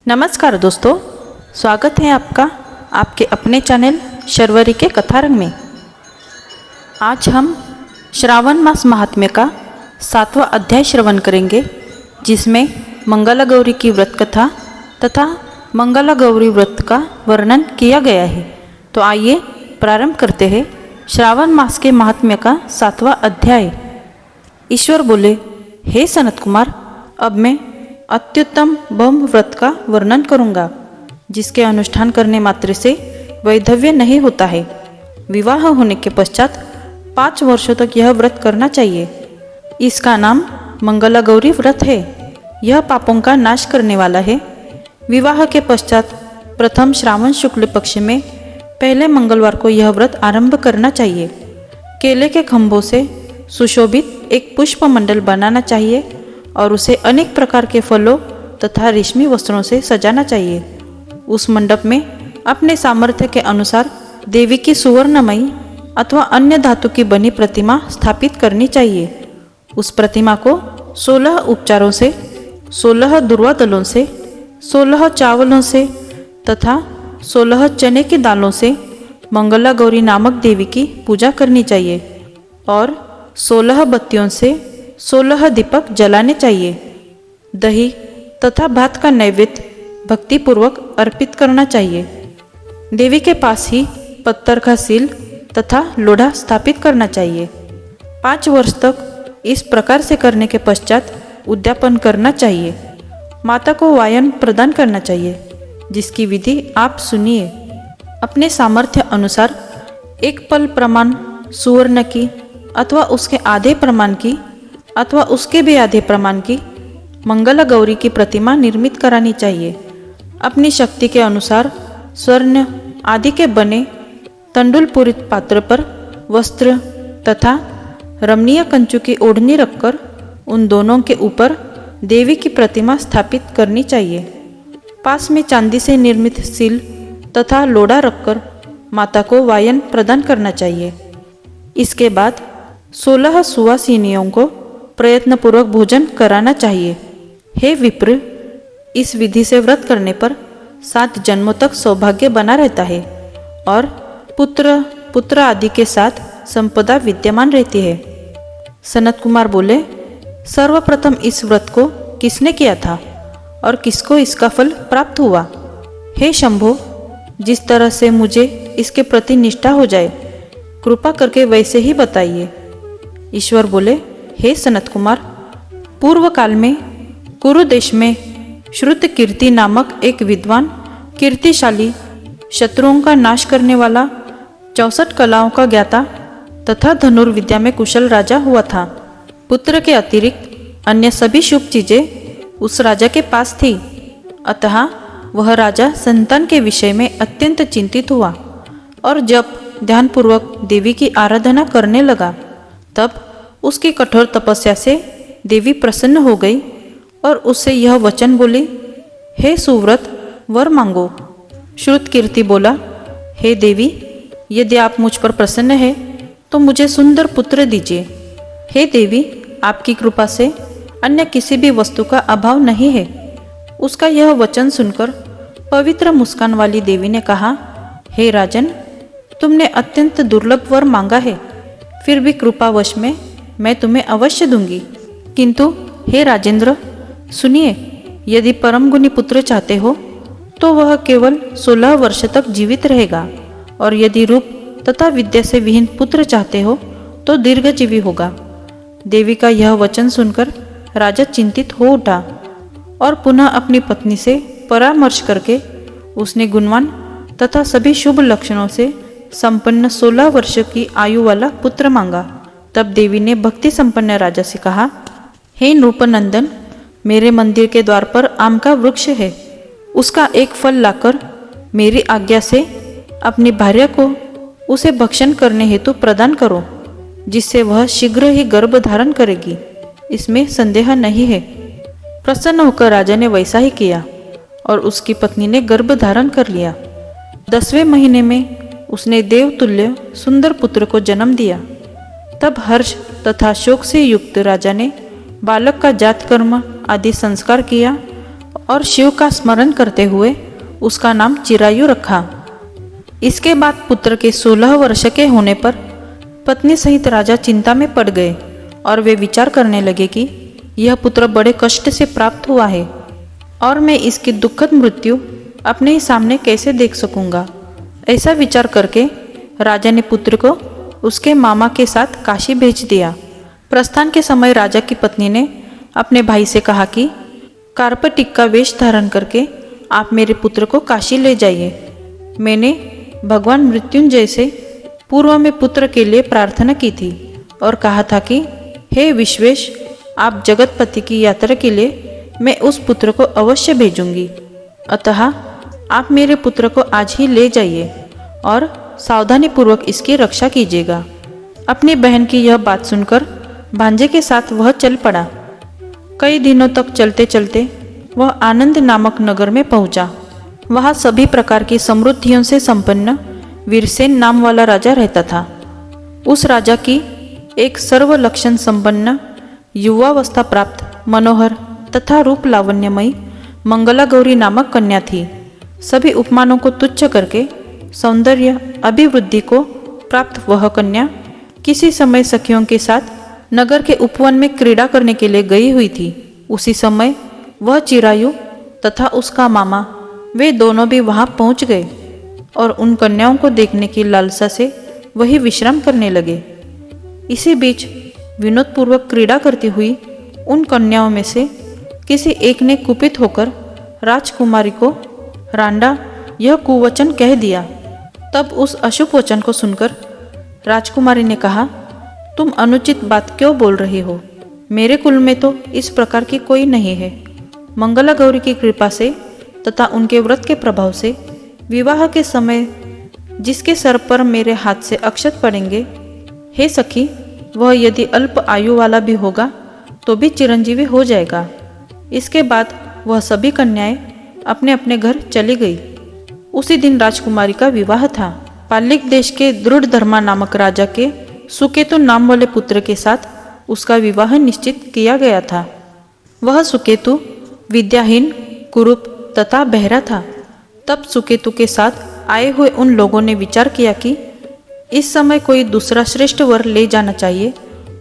नमस्कार दोस्तों, स्वागत है आपका आपके अपने चैनल शर्वरी के कथारंग में। आज हम श्रावण मास महात्म्य का 7वां अध्याय श्रवण करेंगे, जिसमें मंगला गौरी की व्रत कथा तथा मंगला गौरी व्रत का वर्णन किया गया है। तो आइए प्रारंभ करते हैं श्रावण मास के महात्म्य का 7वां अध्याय। ईश्वर बोले, हे सनत कुमार, अब मैं अत्युत्तम ब्रह्म व्रत का वर्णन करूंगा, जिसके अनुष्ठान करने मात्र से वैधव्य नहीं होता है। विवाह होने के पश्चात 5 वर्षों तक यह व्रत करना चाहिए। इसका नाम मंगला गौरी व्रत है। यह पापों का नाश करने वाला है। विवाह के पश्चात प्रथम श्रावण शुक्ल पक्ष में पहले मंगलवार को यह व्रत आरंभ करना चाहिए। केले के खंभों से सुशोभित एक पुष्प मंडल बनाना चाहिए और उसे अनेक प्रकार के फलों तथा रेशमी वस्त्रों से सजाना चाहिए। उस मंडप में अपने सामर्थ्य के अनुसार देवी की सुवर्णमयी अथवा अन्य धातु की बनी प्रतिमा स्थापित करनी चाहिए। उस प्रतिमा को 16 उपचारों से, 16 दुर्वा से, 16 चावलों से तथा 16 चने की दालों से मंगला गौरी नामक देवी की पूजा करनी चाहिए और 16 बत्तियों से 16 दीपक जलाने चाहिए। दही तथा भात का नैवेद्य भक्तिपूर्वक अर्पित करना चाहिए। देवी के पास ही पत्थर का सील तथा लोढ़ा स्थापित करना चाहिए। 5 वर्ष तक इस प्रकार से करने के पश्चात उद्यापन करना चाहिए। माता को वायन प्रदान करना चाहिए, जिसकी विधि आप सुनिए। अपने सामर्थ्य अनुसार एक पल प्रमाण सुवर्ण की अथवा उसके आधे प्रमाण की अथवा उसके भी आधे प्रमाण की मंगला गौरी की प्रतिमा निर्मित करानी चाहिए। अपनी शक्ति के अनुसार स्वर्ण आदि के बने तंडुल पूरित पात्र पर वस्त्र तथा रमणीय कंचु की ओढ़नी रखकर उन दोनों के ऊपर देवी की प्रतिमा स्थापित करनी चाहिए। पास में चांदी से निर्मित सील तथा लोढ़ा रखकर माता को वायन प्रदान करना चाहिए। इसके बाद 16 सुवासिनियों को प्रयत्नपूर्वक भोजन कराना चाहिए। हे विप्र, इस विधि से व्रत करने पर 7 जन्मों तक सौभाग्य बना रहता है और पुत्र आदि के साथ संपदा विद्यमान रहती है। सनत कुमार बोले, सर्वप्रथम इस व्रत को किसने किया था और किसको इसका फल प्राप्त हुआ? हे शंभो, जिस तरह से मुझे इसके प्रति निष्ठा हो जाए, कृपा करके वैसे ही बताइए। ईश्वर बोले, हे सनत कुमार, पूर्व काल में कुरु देश में श्रुत कीर्ति नामक एक विद्वान, कीर्तिशाली, शत्रुओं का नाश करने वाला, 64 कलाओं का ज्ञाता तथा धनुर्विद्या में कुशल राजा हुआ था। पुत्र के अतिरिक्त अन्य सभी शुभ चीजें उस राजा के पास थी। अतः वह राजा संतान के विषय में अत्यंत चिंतित हुआ और जब ध्यानपूर्वक देवी की आराधना करने लगा, तब उसकी कठोर तपस्या से देवी प्रसन्न हो गई और उससे यह वचन बोली, हे सुव्रत, वर मांगो। श्रुत कीर्ति बोला, हे देवी, यदि आप मुझ पर प्रसन्न है तो मुझे सुंदर पुत्र दीजिए। हे देवी, आपकी कृपा से अन्य किसी भी वस्तु का अभाव नहीं है। उसका यह वचन सुनकर पवित्र मुस्कान वाली देवी ने कहा, हे राजन, तुमने अत्यंत दुर्लभ वर मांगा है, फिर भी कृपावश में मैं तुम्हें अवश्य दूंगी। किंतु हे राजेंद्र, सुनिए, यदि परम गुणी पुत्र चाहते हो तो वह केवल 16 वर्ष तक जीवित रहेगा, और यदि रूप तथा विद्या से विहीन पुत्र चाहते हो तो दीर्घजीवी होगा। देवी का यह वचन सुनकर राजा चिंतित हो उठा और पुनः अपनी पत्नी से परामर्श करके उसने गुणवान तथा सभी शुभ लक्षणों से संपन्न 16 वर्ष की आयु वाला पुत्र मांगा। तब देवी ने भक्ति संपन्न राजा से कहा, हे नृपनंदन, मेरे मंदिर के द्वार पर आम का वृक्ष है। उसका एक फल लाकर मेरी आज्ञा से अपनी भार्या को उसे भक्षण करने हेतु प्रदान करो, जिससे वह शीघ्र ही गर्भ धारण करेगी, इसमें संदेह नहीं है। प्रसन्न होकर राजा ने वैसा ही किया और उसकी पत्नी ने गर्भ धारण कर लिया। 10वें महीने में उसने देवतुल्य सुंदर पुत्र को जन्म दिया। तब हर्ष तथा शोक से युक्त राजा ने बालक का जात कर्म आदि संस्कार किया और शिव का स्मरण करते हुए उसका नाम चिरायु रखा। इसके बाद पुत्र के 16 वर्ष के होने पर पत्नी सहित राजा चिंता में पड़ गए और वे विचार करने लगे कि यह पुत्र बड़े कष्ट से प्राप्त हुआ है और मैं इसकी दुखद मृत्यु अपने ही सामने कैसे देख सकूंगा। ऐसा विचार करके राजा ने पुत्र को उसके मामा के साथ काशी भेज दिया। प्रस्थान के समय राजा की पत्नी ने अपने भाई से कहा कि कार्पटिक का वेश धारण करके आप मेरे पुत्र को काशी ले जाइए। मैंने भगवान मृत्युंजय से पूर्व में पुत्र के लिए प्रार्थना की थी और कहा था कि हे विश्वेश, आप जगतपति की यात्रा के लिए मैं उस पुत्र को अवश्य भेजूंगी। अतः आप मेरे पुत्र को आज ही ले जाइए और सावधानी पूर्वक इसकी रक्षा कीजिएगा। अपनी बहन की यह बात सुनकर भांजे के साथ वह चल पड़ा। कई दिनों तक चलते चलते वह आनंद नामक नगर में पहुंचा। वहाँ सभी प्रकार की समृद्धियों से संपन्न वीरसेन नाम वाला राजा रहता था। उस राजा की एक सर्वलक्षण संपन्न युवावस्था प्राप्त मनोहर तथा रूप लावण्यमयी मंगला गौरी नामक कन्या थी। सभी उपमानों को तुच्छ करके सौंदर्य अभिवृद्धि को प्राप्त वह कन्या किसी समय सखियों के साथ नगर के उपवन में क्रीड़ा करने के लिए गई हुई थी। उसी समय वह चिरायु तथा उसका मामा वे दोनों भी वहां पहुंच गए और उन कन्याओं को देखने की लालसा से वही विश्राम करने लगे। इसी बीच विनोदपूर्वक क्रीड़ा करती हुई उन कन्याओं में से किसी एक ने कुपित होकर राजकुमारी को रांडा यह कुवचन कह दिया। तब उस अशुभ वचन को सुनकर राजकुमारी ने कहा, तुम अनुचित बात क्यों बोल रही हो? मेरे कुल में तो इस प्रकार की कोई नहीं है। मंगला गौरी की कृपा से तथा उनके व्रत के प्रभाव से विवाह के समय जिसके सर पर मेरे हाथ से अक्षत पड़ेंगे, हे सखी, वह यदि अल्प आयु वाला भी होगा तो भी चिरंजीवी हो जाएगा। इसके बाद वह सभी कन्याएं अपने अपने घर चली गई। उसी दिन राजकुमारी का विवाह था। पालिक देश के दृढ़धर्मा नामक राजा के सुकेतु नाम वाले पुत्र के साथ उसका विवाह निश्चित किया गया था। वह सुकेतु विद्याहीन, कुरूप तथा बहरा था। तब सुकेतु के साथ आए हुए उन लोगों ने विचार किया कि इस समय कोई दूसरा श्रेष्ठ वर ले जाना चाहिए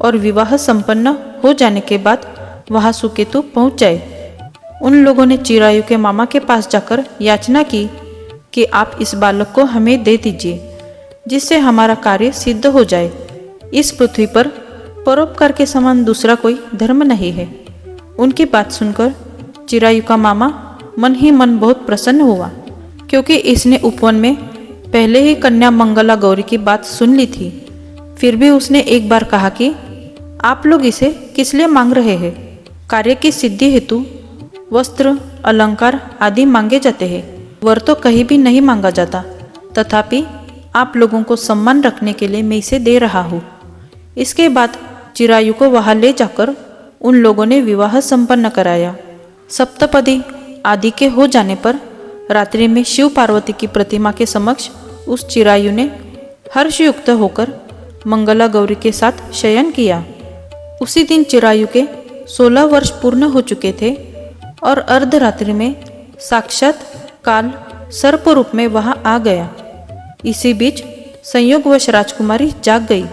और विवाह संपन्न हो जाने के बाद वहां सुकेतु पहुंच जाए। उन लोगों ने चिरायु के मामा के पास जाकर याचना की कि आप इस बालक को हमें दे दीजिए, जिससे हमारा कार्य सिद्ध हो जाए। इस पृथ्वी पर परोपकार के समान दूसरा कोई धर्म नहीं है। उनकी बात सुनकर चिरायु का मामा मन ही मन बहुत प्रसन्न हुआ, क्योंकि इसने उपवन में पहले ही कन्या मंगला गौरी की बात सुन ली थी। फिर भी उसने एक बार कहा कि आप लोग इसे किस लिए मांग रहे हैं? कार्य की सिद्धि हेतु वस्त्र, अलंकार आदि मांगे जाते हैं, वर तो कहीं भी नहीं मांगा जाता। तथापि आप लोगों को सम्मान रखने के लिए मैं इसे दे रहा हूँ। इसके बाद चिरायु को वहां ले जाकर उन लोगों ने विवाह संपन्न कराया। सप्तपदी आदि के हो जाने पर रात्रि में शिव पार्वती की प्रतिमा के समक्ष उस चिरायु ने हर्षयुक्त होकर मंगला गौरी के साथ शयन किया। उसी दिन चिरायु के 16 वर्ष पूर्ण हो चुके थे और अर्धरात्रि में साक्षात काल सर्प रूप में वहां आ गया। इसी बीच संयोगवश राजकुमारी जाग गई।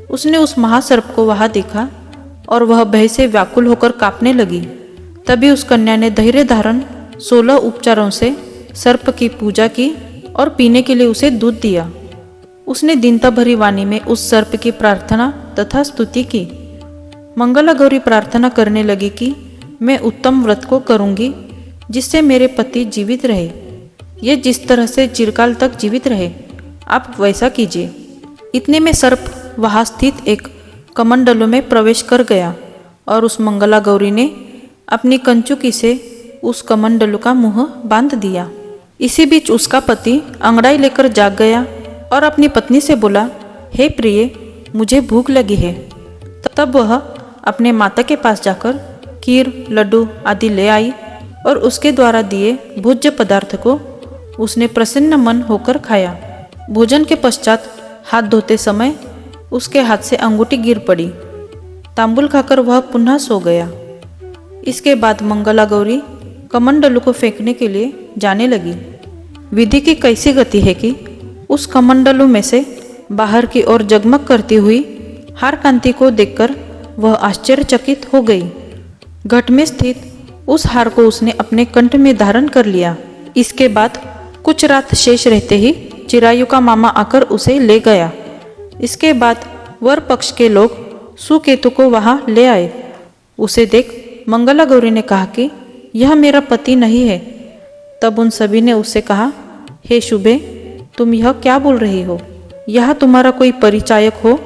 उसने उस महासर्प को वहां देखा और वह भय से व्याकुल होकर कांपने लगी। तभी उस कन्या ने धैर्य धारण 16 उपचारों से सर्प की पूजा की और पीने के लिए उसे दूध दिया। उसने दीनता भरी वाणी में उस सर्प की प्रार्थना तथा स्तुति की। मंगला गौरी प्रार्थना करने लगी कि मैं उत्तम व्रत को करूंगी जिससे मेरे पति जीवित रहे। ये जिस तरह से चिरकाल तक जीवित रहे, आप वैसा कीजिए। इतने में सर्प वहां स्थित एक कमंडलों में प्रवेश कर गया और उस मंगला गौरी ने अपनी कंचुकी से उस कमंडलू का मुंह बांध दिया। इसी बीच उसका पति अंगड़ाई लेकर जाग गया और अपनी पत्नी से बोला, हे प्रिय, मुझे भूख लगी है। तब वह अपने माता के पास जाकर खीर, लड्डू आदि ले आई और उसके द्वारा दिए भोज्य पदार्थ को उसने प्रसन्न मन होकर खाया। भोजन के पश्चात हाथ धोते समय उसके हाथ से अंगूठी गिर पड़ी। तांबुल खाकर वह पुनः सो गया। इसके बाद मंगला गौरी कमंडलू को फेंकने के लिए जाने लगी। विधि की कैसी गति है कि उस कमंडलू में से बाहर की ओर जगमग करती हुई हार कांति को देखकर वह आश्चर्यचकित हो गई। घट में स्थित उस हार को उसने अपने कंठ में धारण कर लिया। इसके बाद कुछ रात शेष रहते ही चिरायु का मामा आकर उसे ले गया। इसके बाद वर पक्ष के लोग सुकेतु को वहां ले आए। उसे देख मंगला गौरी ने कहा कि यह मेरा पति नहीं है। तब उन सभी ने उससे कहा, हे शुभे, तुम यह क्या बोल रही हो? यह तुम्हारा कोई परिचायक हो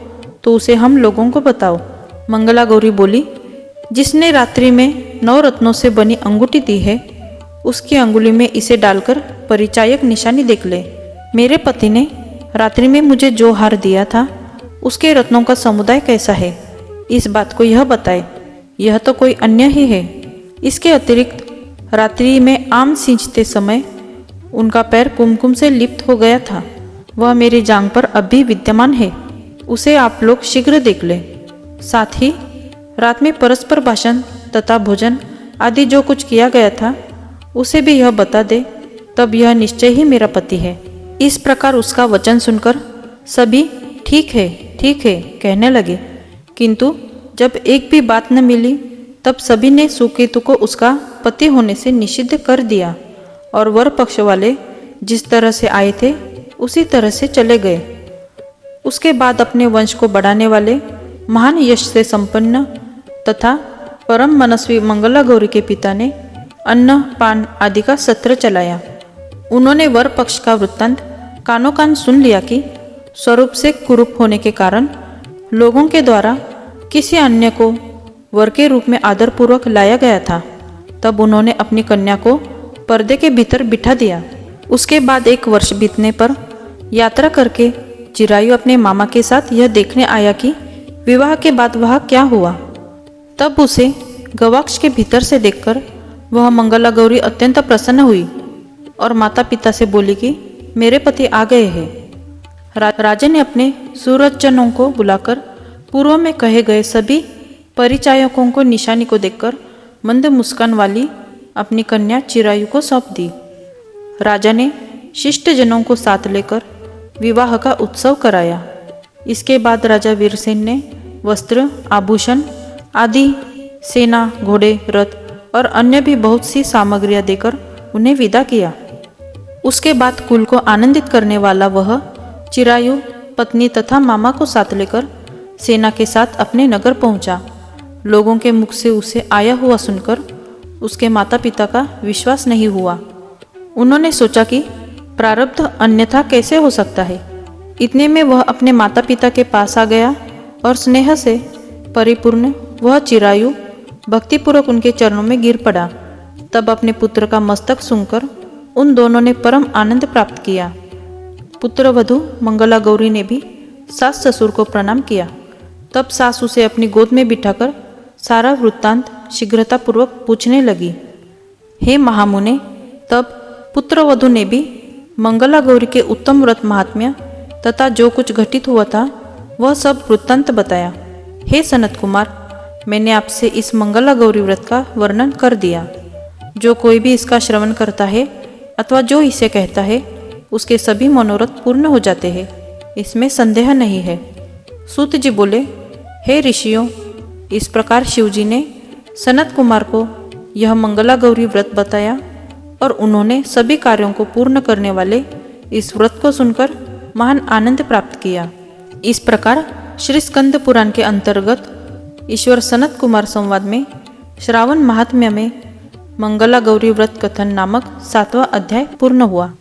तो उसे हम लोगों को बताओ। मंगला गौरी बोली, जिसने रात्रि में 9 रत्नों से बनी अंगूठी दी है, उसकी अंगुली में इसे डालकर परिचायक निशानी देख ले। मेरे पति ने रात्रि में मुझे जो हार दिया था, उसके रत्नों का समुदाय कैसा है, इस बात को यह बताए। यह तो कोई अन्य ही है। इसके अतिरिक्त रात्रि में आम सींचते समय उनका पैर कुमकुम से लिप्त हो गया था। वह मेरी जांघ पर अब भी विद्यमान है। उसे आप लोग शीघ्र देख ले। साथ ही रात में परस्पर भाषण तथा भोजन आदि जो कुछ किया गया था, उसे भी यह बता दे, तब यह निश्चय ही मेरा पति है। इस प्रकार उसका वचन सुनकर सभी ठीक है कहने लगे। किंतु जब एक भी बात न मिली, तब सभी ने सुकेतु को उसका पति होने से निषिद्ध कर दिया और वर पक्ष वाले जिस तरह से आए थे उसी तरह से चले गए। उसके बाद अपने वंश को बढ़ाने वाले महान यश से संपन्न तथा परम मनस्वी मंगला गौरी के पिता ने अन्न पान आदि का सत्र चलाया। उन्होंने वर पक्ष का वृत्तांत कानों कान सुन लिया कि स्वरूप से कुरूप होने के कारण लोगों के द्वारा किसी अन्य को वर के रूप में आदरपूर्वक लाया गया था। तब उन्होंने अपनी कन्या को पर्दे के भीतर बिठा दिया। उसके बाद 1 वर्ष बीतने पर यात्रा करके चिरायु अपने मामा के साथ यह देखने आया कि विवाह के बाद वह क्या हुआ। तब उसे गवाक्ष के भीतर से देखकर वह मंगला गौरी अत्यंत प्रसन्न हुई और माता पिता से बोली कि मेरे पति आ गए हैं। राजा ने अपने सुरजनों को बुलाकर पूर्व में कहे गए सभी परिचायकों को निशानी को देखकर मंद मुस्कान वाली अपनी कन्या चिरायु को सौंप दी। राजा ने शिष्ट जनों को साथ लेकर विवाह का उत्सव कराया। इसके बाद राजा वीरसेन ने वस्त्र, आभूषण आदि, सेना, घोड़े, रथ और अन्य भी बहुत सी सामग्रियां देकर उन्हें विदा किया। उसके बाद कुल को आनंदित करने वाला वह चिरायु पत्नी तथा मामा को साथ लेकर सेना के साथ अपने नगर पहुंचा। लोगों के मुख से उसे आया हुआ सुनकर उसके माता पिता का विश्वास नहीं हुआ। उन्होंने सोचा कि प्रारब्ध अन्यथा कैसे हो सकता है। इतने में वह अपने माता पिता के पास आ गया और स्नेह से परिपूर्ण वह चिरायु भक्तिपूर्वक उनके चरणों में गिर पड़ा। तब अपने पुत्र का मस्तक सूंघकर उन दोनों ने परम आनंद प्राप्त किया। पुत्रवधू मंगला गौरी ने भी सास ससुर को प्रणाम किया। तब सास उसे अपनी गोद में बिठाकर सारा वृत्तांत शीघ्रतापूर्वक पूछने लगी। हे महामुने, तब पुत्रवधू ने भी मंगला गौरी के उत्तम व्रत महात्म्य तथा जो कुछ घटित हुआ था वह सब वृत्तांत बताया। हे सनत कुमार, मैंने आपसे इस मंगला गौरी व्रत का वर्णन कर दिया। जो कोई भी इसका श्रवण करता है अथवा जो इसे कहता है, उसके सभी मनोरथ पूर्ण हो जाते हैं, इसमें संदेह नहीं है। सूत जी बोले, हे ऋषियों, इस प्रकार शिवजी ने सनत कुमार को यह मंगला गौरी व्रत बताया और उन्होंने सभी कार्यों को पूर्ण करने वाले इस व्रत को सुनकर महान आनंद प्राप्त किया। इस प्रकार श्री स्कंद पुराण के अंतर्गत ईश्वर सनत कुमार संवाद में श्रावण महात्म्य में मंगला गौरी व्रत कथन नामक 7वां अध्याय पूर्ण हुआ।